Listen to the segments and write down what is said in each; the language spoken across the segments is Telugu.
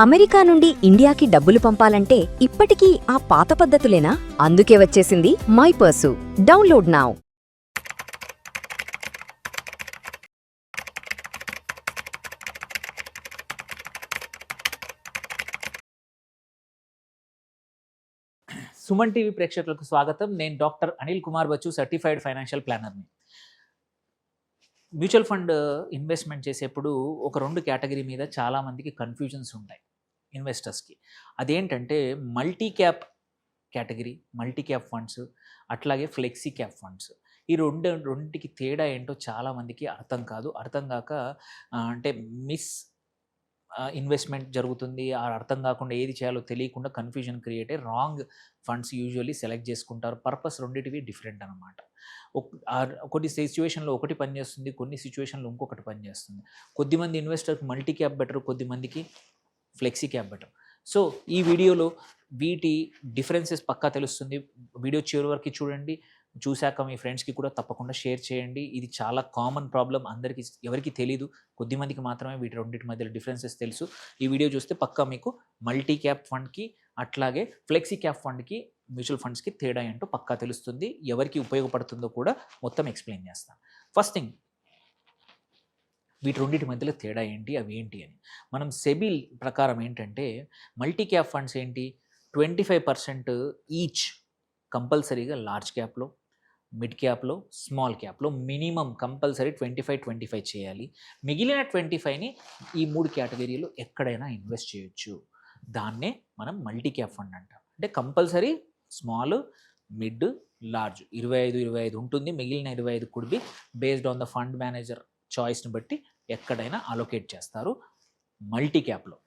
అమెరికా నుండి ఇండియాకి డబ్బులు పంపాలంటే ఇప్పటికీ ఆ పాత పద్ధతులేనా? అందుకే వచ్చేసింది my purse. Download now. Suman TV ప్రేక్షకులకు స్వాగతం. నేను doctor Anil Kumar Bachchu, certified financial ప్లానర్ని. మ్యూచువల్ ఫండ్ ఇన్వెస్ట్మెంట్ చేసేప్పుడు ఒక 2 కేటగిరీ మీద చాలామందికి కన్ఫ్యూజన్స్ ఉంటాయి ఇన్వెస్టర్స్కి. అదేంటంటే multi cap category, multi cap funds, అట్లాగే ఫ్లెక్సీ క్యాప్ ఫండ్స్. ఈ రెండింటికి తేడా ఏంటో చాలామందికి అర్థం కాదు. అర్థం కాక అంటే ఇన్వెస్ట్మెంట్ జరుగుతుంది. అర్థం కాకుండా ఏది చేయాలో తెలియకుండా కన్ఫ్యూజన్ క్రియేట్ అయ్యి రాంగ్ ఫండ్స్ యూజువల్లీ సెలెక్ట్ చేసుకుంటారు. పర్పస్ రెండింటివి డిఫరెంట్ అనమాట. కొన్ని సిచ్యువేషన్లో ఒకటి పనిచేస్తుంది, కొన్ని సిచ్యువేషన్లో ఇంకొకటి పనిచేస్తుంది. కొద్దిమంది ఇన్వెస్టర్కి మల్టీ క్యాప్ బెటర్, కొద్దిమందికి ఫ్లెక్సీ క్యాప్ బెటర్. సో ఈ వీడియోలో వీటి డిఫరెన్సెస్ పక్కా తెలుస్తుంది. వీడియో చివరి వరకు చూడండి. చూశాక మీ ఫ్రెండ్స్కి కూడా తప్పకుండా షేర్ చేయండి. ఇది చాలా కామన్ ప్రాబ్లం, అందరికీ ఎవరికి తెలీదు, కొద్దిమందికి మాత్రమే వీటి రెండింటి మధ్యలో డిఫరెన్సెస్ తెలుసు. ఈ వీడియో చూస్తే పక్కా మీకు మల్టీ క్యాప్ ఫండ్కి అట్లాగే ఫ్లెక్సీ క్యాప్ ఫండ్కి, మ్యూచువల్ ఫండ్స్కి తేడా ఏంటో పక్కా తెలుస్తుంది. ఎవరికి ఉపయోగపడుతుందో కూడా మొత్తం ఎక్స్ప్లెయిన్ చేస్తాను. ఫస్ట్ థింగ్, వీటి రెండింటి మధ్యలో తేడా ఏంటి, అవి ఏంటి అని మనం సెబీ ప్రకారం ఏంటంటే మల్టీ క్యాప్ ఫండ్స్ ఏంటి, 25% ఈచ్ కంపల్సరీగా లార్జ్ క్యాప్లో, మిడ్ క్యాప్లో, స్మాల్ క్యాప్లో మినిమం కంపల్సరీ 25 చేయాలి. మిగిలిన 25ని ఈ 3 కేటగిరీలో ఎక్కడైనా ఇన్వెస్ట్ చేయొచ్చు. దాన్నే మనం మల్టీ క్యాప్ ఫండ్ అంటాం. అంటే కంపల్సరీ స్మాల్, మిడ్, లార్జ్ 25 ఉంటుంది. మిగిలిన 25 could be based on the fund manager చాయిస్ని బట్టి ఎక్కడైనా అలొకేట్ చేస్తారు మల్టీ క్యాప్లో.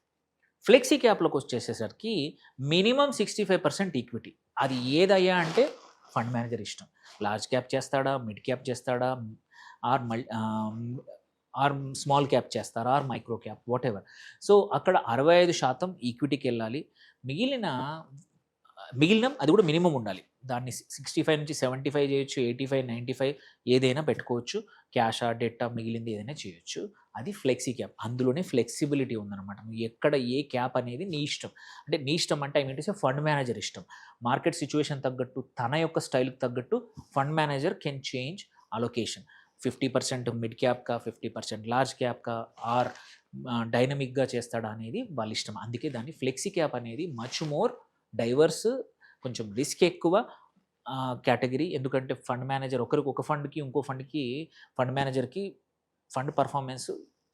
ఫ్లెక్సీ క్యాప్లోకి వచ్చేసేసరికి మినిమం 65% ఈక్విటీ. అది ఏదయ్యా అంటే ఫండ్ మేనేజర్ ఇష్టం. లార్జ్ క్యాప్ చేస్తాడా, మిడ్ క్యాప్ చేస్తాడా, ఆర్ స్మాల్ క్యాప్ చేస్తారా, or micro cap, whatever. So అక్కడ 65% ఈక్విటీకి వెళ్ళాలి. మిగిలిన అది కూడా మినిమం ఉండాలి. దాన్ని 65 నుంచి 75 చేయొచ్చు, 85, 95 ఏదైనా పెట్టుకోవచ్చు. క్యాషా, డెట్టా, మిగిలింది ఏదైనా చేయొచ్చు. అది ఫ్లెక్సీ క్యాప్. అందులోనే ఫ్లెక్సిబిలిటీ ఉందన్నమాట. నువ్వు ఎక్కడ ఏ క్యాప్ అనేది నీ ఇష్టం. అంటే నీ ఇష్టం అంటే I mean to say fund manager ఇష్టం. మార్కెట్ సిచ్యువేషన్ తగ్గట్టు, తన యొక్క స్టైల్కి తగ్గట్టు fund manager can change allocation. 50% mid క్యాప్కా, 50% లార్జ్ క్యాప్కా, ఆర్ డైనమిక్గా చేస్తాడా అనేది వాళ్ళ ఇష్టం. అందుకే దాన్ని ఫ్లెక్సీ క్యాప్ అనేది మచ్ మోర్ డైవర్స్, కొంచెం రిస్క్ ఎక్కువ కేటగిరీ. ఎందుకంటే ఫండ్ మేనేజర్ ఒక ఫండ్కి ఇంకో ఫండ్కి, ఫండ్ మేనేజర్కి ఫండ్ పర్ఫార్మెన్స్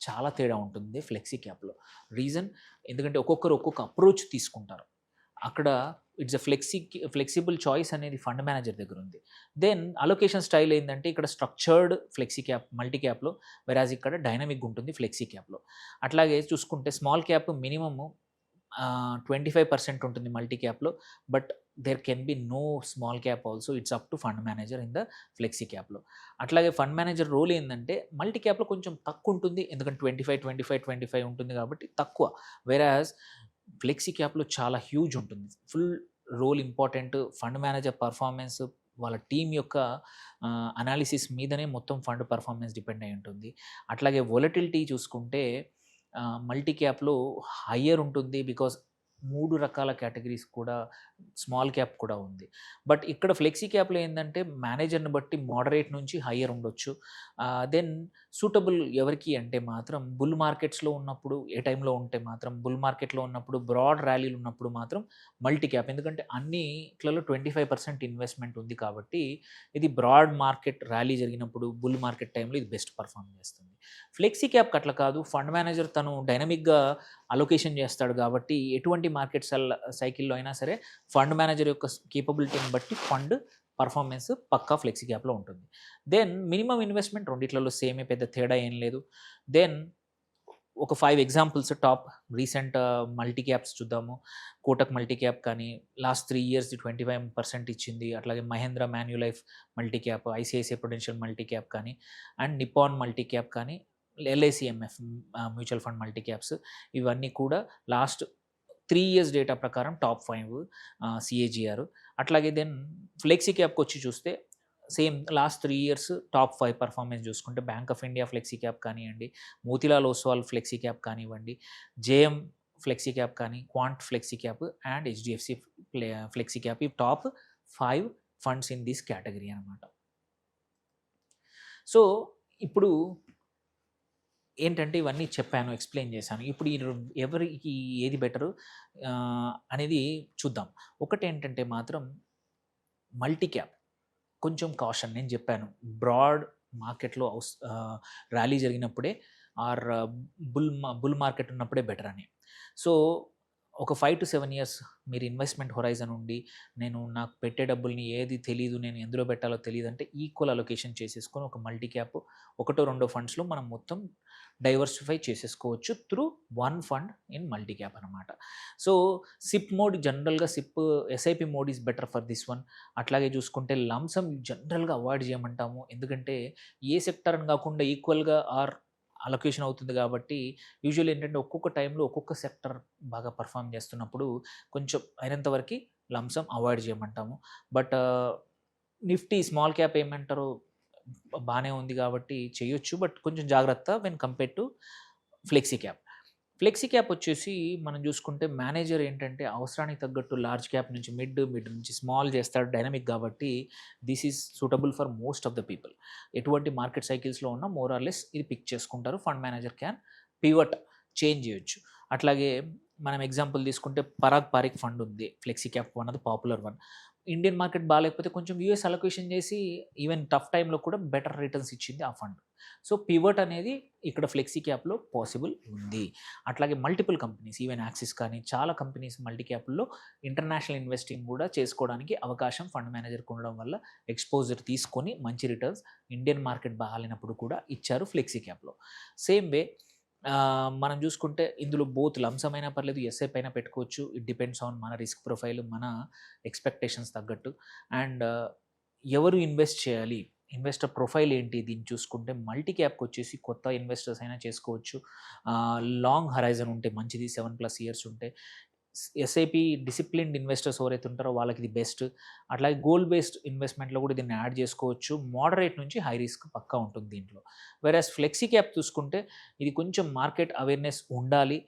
చాలా తేడా ఉంటుంది ఫ్లెక్సీ క్యాప్లో. రీజన్, ఎందుకంటే ఒక్కొక్క అప్రోచ్ తీసుకుంటారు. అక్కడ ఇట్స్ ఫ్లెక్సిబుల్ చాయిస్ అనేది ఫండ్ మేనేజర్ దగ్గర ఉంది. దెన్ అలొకేషన్ స్టైల్ ఏంటంటే ఇక్కడ స్ట్రక్చర్డ్ ఫ్లెక్సీ క్యాప్ మల్టీ క్యాప్లో, వెరాజ్ ఇక్కడ డైనమిక్ ఉంటుంది ఫ్లెక్సీ క్యాప్లో. అట్లాగే చూసుకుంటే స్మాల్ క్యాప్ మినిమము 25% ఉంటుంది మల్టీ క్యాప్లో, but there can be no small cap also. It's up to fund manager in the flexi క్యాప్లో. అట్లాగే ఫండ్ మేనేజర్ రోల్ ఏంటంటే మల్టీ క్యాప్లో కొంచెం తక్కువ ఉంటుంది, ఎందుకంటే 25 ఉంటుంది కాబట్టి తక్కువ. వెరాజ్ ఫ్లెక్సీ క్యాప్లో చాలా హ్యూజ్ ఉంటుంది. Full role important. Fund manager performance, వాళ్ళ టీం యొక్క అనాలిసిస్ మీదనే మొత్తం ఫండ్ పర్ఫార్మెన్స్ డిపెండ్ అయి ఉంటుంది. అట్లాగే వొలటిలిటీ చూసుకుంటే మల్టీ క్యాప్లో హయ్యర్ ఉంటుంది, బికాస్ 3 రకాల కేటగిరీస్ కూడా, స్మాల్ క్యాప్ కూడా ఉంది. బట్ ఇక్కడ ఫ్లెక్సీ క్యాప్లో ఏంటంటే మేనేజర్ని బట్టి మోడరేట్ నుంచి హయ్యర్ ఉండొచ్చు. దెన్ సూటబుల్ ఎవరికి అంటే మాత్రం బుల్ మార్కెట్స్లో ఉన్నప్పుడు, ఏ టైంలో ఉంటే మాత్రం బుల్ మార్కెట్లో ఉన్నప్పుడు, బ్రాడ్ ర్యాలీలు ఉన్నప్పుడు మాత్రం మల్టీ క్యాప్. ఎందుకంటే అన్నిట్లలో 25% ఇన్వెస్ట్మెంట్ ఉంది కాబట్టి ఇది బ్రాడ్ మార్కెట్ ర్యాలీ జరిగినప్పుడు, బుల్ మార్కెట్ టైంలో ఇది బెస్ట్ పర్ఫామ్ చేస్తుంది. ఫ్లెక్సీ క్యాప్ అట్లా కాదు. ఫండ్ మేనేజర్ తను డైనమిక్గా అలొకేషన్ చేస్తాడు కాబట్టి ఎటువంటి మార్కెట్ సైకిల్లో అయినా సరే ఫండ్ మేనేజర్ యొక్క కేపబిలిటీని బట్టి ఫండ్ పర్ఫార్మెన్స్ పక్కా ఫ్లెక్సీ క్యాప్లో ఉంటుంది. దెన్ మినిమం ఇన్వెస్ట్మెంట్ రెండిట్లలో సేమే, పెద్ద తేడా ఏం లేదు. దెన్ ఒక 5 examples top recent multi caps చూద్దాము. కోటక్ మల్టీ క్యాప్ కానీ లాస్ట్ 3 years 25% ఇచ్చింది. అట్లాగే Mahindra Manulife multi cap, ICICI Prudential multi cap కానీ, అండ్ నిప్పాన్ మల్టీ క్యాప్ కానీ, LIC MF mutual fund multi caps, ఇవన్నీ కూడా లాస్ట్ 3 years డేటా ప్రకారం టాప్ 5 సిఏజిఆర్. అట్లాగే దెన్ ఫ్లెక్సీ క్యాప్కి వచ్చి చూస్తే same last 3 years top 5 performance చూసుకుంటే bank of India flexi cap కానివ్వండి, మోతీలాల్ ఓస్వాల్ ఫ్లెక్సీ క్యాప్ కానివ్వండి, జేఎం ఫ్లెక్సీ క్యాప్ కానీ, Quant flexi cap and HDFC flexi cap, ఈ top 5 funds in this category అనమాట. సో ఇప్పుడు ఏంటంటే ఇవన్నీ చెప్పాను, ఎక్స్ప్లెయిన్ చేశాను. ఇప్పుడు ఎవరికి ఏది బెటరు అనేది చూద్దాం. ఒకటేంటంటే మాత్రం మల్టీ క్యాప్ కొంచెం కాషన్. నేను చెప్పాను బ్రాడ్ మార్కెట్లో ర్యాలీ జరిగినప్పుడే ఆర్ బుల్ మార్కెట్ ఉన్నప్పుడే బెటర్ అని. సో ఒక 5 to 7 ఇయర్స్ మీరు ఇన్వెస్ట్మెంట్ హొరైజన్ ఉండి, నాకు పెట్టే డబ్బుల్ని ఏది తెలీదు, నేను ఎందులో పెట్టాలో తెలియదు అంటే ఈక్వల్ అలొకేషన్ చేసేసుకొని ఒక మల్టీ క్యాప్ 1-2 ఫండ్స్లో మనం మొత్తం డైవర్సిఫై చేసేసుకోవచ్చు through one fund in multi cap అనమాట. సో సిప్ మోడ్, జనరల్గా SIP mode is better for this one. అట్లాగే చూసుకుంటే లంసమ్ జనరల్గా అవాయిడ్ చేయమంటాము, ఎందుకంటే ఏ సెక్టర్ అని కాకుండా ఈక్వల్గా అలొకేషన్ అవుతుంది కాబట్టి యూజువల్ ఏంటంటే ఒక్కొక్క టైంలో ఒక్కొక్క సెక్టర్ బాగా పర్ఫామ్ చేస్తున్నప్పుడు కొంచెం అయినంత వరకు లంసమ్ అవాయిడ్ చేయమంటాము. బట్ నిఫ్టీ స్మాల్ క్యాప్ ఏమంటారు బాగానే ఉంది కాబట్టి చేయొచ్చు, బట్ కొంచెం జాగ్రత్త when compare to flexi cap. Flexi cap వచ్చేసి మనం చూసుకుంటే మేనేజర్ ఏంటంటే అవసరానికి తగ్గట్టు లార్జ్ క్యాప్ నుంచి మిడ్ నుంచి స్మాల్ చేస్తాడు, డైనమిక్ కాబట్టి this is suitable for most of the people. ఎటువంటి మార్కెట్ సైకిల్స్లో ఉన్న మోర్ ఆర్ లెస్ ఇది పిక్ చేసుకుంటారు. Fund manager can pivot, change చేయొచ్చు. అట్లాగే మనం ఎగ్జాంపుల్ తీసుకుంటే పరాగ్ పారిక్ ఫండ్ ఉంది, flexi cap one of the popular one. Indian market బాగాలేకపోతే కొంచెం యూఎస్ అలొకేషన్ చేసి ఈవెన్ టఫ్ టైంలో కూడా బెటర్ రిటర్న్స్ ఇచ్చింది ఆ ఫండ్. సో పివట్ అనేది ఇక్కడ ఫ్లెక్సీ క్యాప్లో పాసిబుల్ ఉంది. అట్లాగే మల్టిపుల్ కంపెనీస్, ఈవెన్ యాక్సిస్ కానీ చాలా కంపెనీస్ మల్టీ క్యాప్లో ఇంటర్నేషనల్ ఇన్వెస్టింగ్ కూడా చేసుకోవడానికి అవకాశం ఫండ్ మేనేజర్కి ఉండడం వల్ల ఎక్స్పోజర్ తీసుకొని మంచి రిటర్న్స్ ఇండియన్ మార్కెట్ బాగాలేనప్పుడు కూడా ఇచ్చారు ఫ్లెక్సీ క్యాప్లో. సేమ్ వే మనం చూసుకుంటే ఇందులో బోత్ లంసమ్ అయినా పర్లేదు, ఎస్ఐపి అయినా పెట్టుకోవచ్చు. ఇట్ డిపెండ్స్ ఆన్ మన రిస్క్ ప్రొఫైల్, మన ఎక్స్పెక్టేషన్స్ తగ్గట్టు. అండ్ ఎవరు ఇన్వెస్ట్ చేయాలి, ఇన్వెస్టర్ ప్రొఫైల్ ఏంటి, దీన్ని చూసుకుంటే మల్టీ క్యాప్కి వచ్చేసి కొత్త ఇన్వెస్టర్స్ అయినా చేసుకోవచ్చు. లాంగ్ హరైజన్ ఉంటే మంచిది, 7+ ఇయర్స్ ఉంటే. ఎస్ఐపి డిసిప్లిన్డ్ ఇన్వెస్టర్స్ ఎవరైతే ఉంటారో వాళ్ళకి ఇది బెస్ట్. అట్లాగే గోల్డ్ బేస్డ్ ఇన్వెస్ట్మెంట్లో కూడా దీన్ని యాడ్ చేసుకోవచ్చు. మోడరేట్ నుంచి హై రిస్క్ పక్కా ఉంటుంది దీంట్లో. వెరాస్ ఫ్లెక్సీ క్యాప్ చూసుకుంటే ఇది కొంచెం మార్కెట్ అవేర్నెస్ ఉండాలి,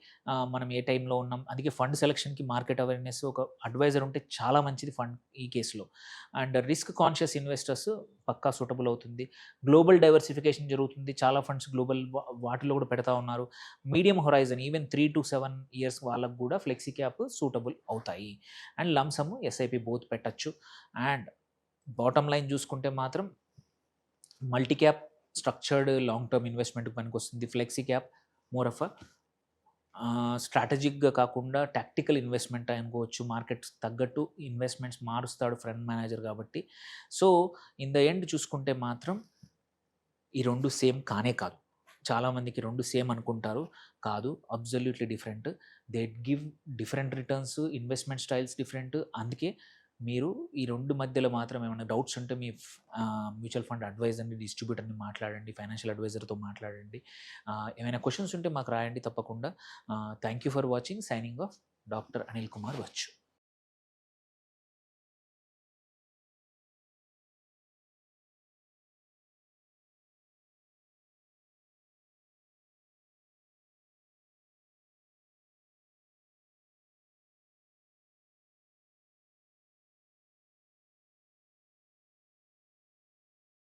మనం ఏ టైంలో ఉన్నాం. అందుకే ఫండ్ సెలక్షన్కి మార్కెట్ అవేర్నెస్ ఒక అడ్వైజర్ ఉంటే చాలా మంచిది ఫండ్ ఈ కేసులో. అండ్ రిస్క్ కాన్షియస్ ఇన్వెస్టర్స్ పక్కా సూటబుల్ అవుతుంది. గ్లోబల్ డైవర్సిఫికేషన్ జరుగుతుంది, చాలా ఫండ్స్ గ్లోబల్ వాటిలో కూడా పెడతా ఉన్నారు. Medium horizon even 3 to 7 years వాళ్ళకు కూడా ఫ్లెక్సీ క్యాప్ సూటబుల్ అవుతాయి. అండ్ లంసమ్ ఎస్ఐపి బోత్ పెట్టచ్చు. అండ్ బాటమ్ లైన్ చూసుకుంటే మాత్రం multi cap structured long term ఇన్వెస్ట్మెంట్కి పనికి వస్తుంది. ఫ్లెక్సీ క్యాప్ మోర్ ఆఫ్ స్ట్రాటజిక్గా కాకుండా టాక్టికల్ ఇన్వెస్ట్మెంట్ అనుకోవచ్చు. మార్కెట్ తగ్గట్టు ఇన్వెస్ట్మెంట్స్ మారుస్తాడు ఫండ్ మేనేజర్ కాబట్టి. సో ఇన్ ద ఎండ్ చూసుకుంటే మాత్రం ఈ రెండు సేమ్ కానే కాదు. చాలామందికి రెండు సేమ్ అనుకుంటారు, కాదు, absolutely different. They give different returns, investment styles different. అందుకే మీరు ఈ రెండు మధ్యలో మాత్రం ఏమైనా డౌట్స్ ఉంటే మీ మ్యూచువల్ ఫండ్ అడ్వైజర్ని, డిస్ట్రిబ్యూటర్ని మాట్లాడండి, ఫైనాన్షియల్ అడ్వైజర్తో మాట్లాడండి. ఏమైనా క్వశ్చన్స్ ఉంటే మాకు రాయండి తప్పకుండా. Thank you for watching. Signing off doctor Anil Kumar వచ్చు.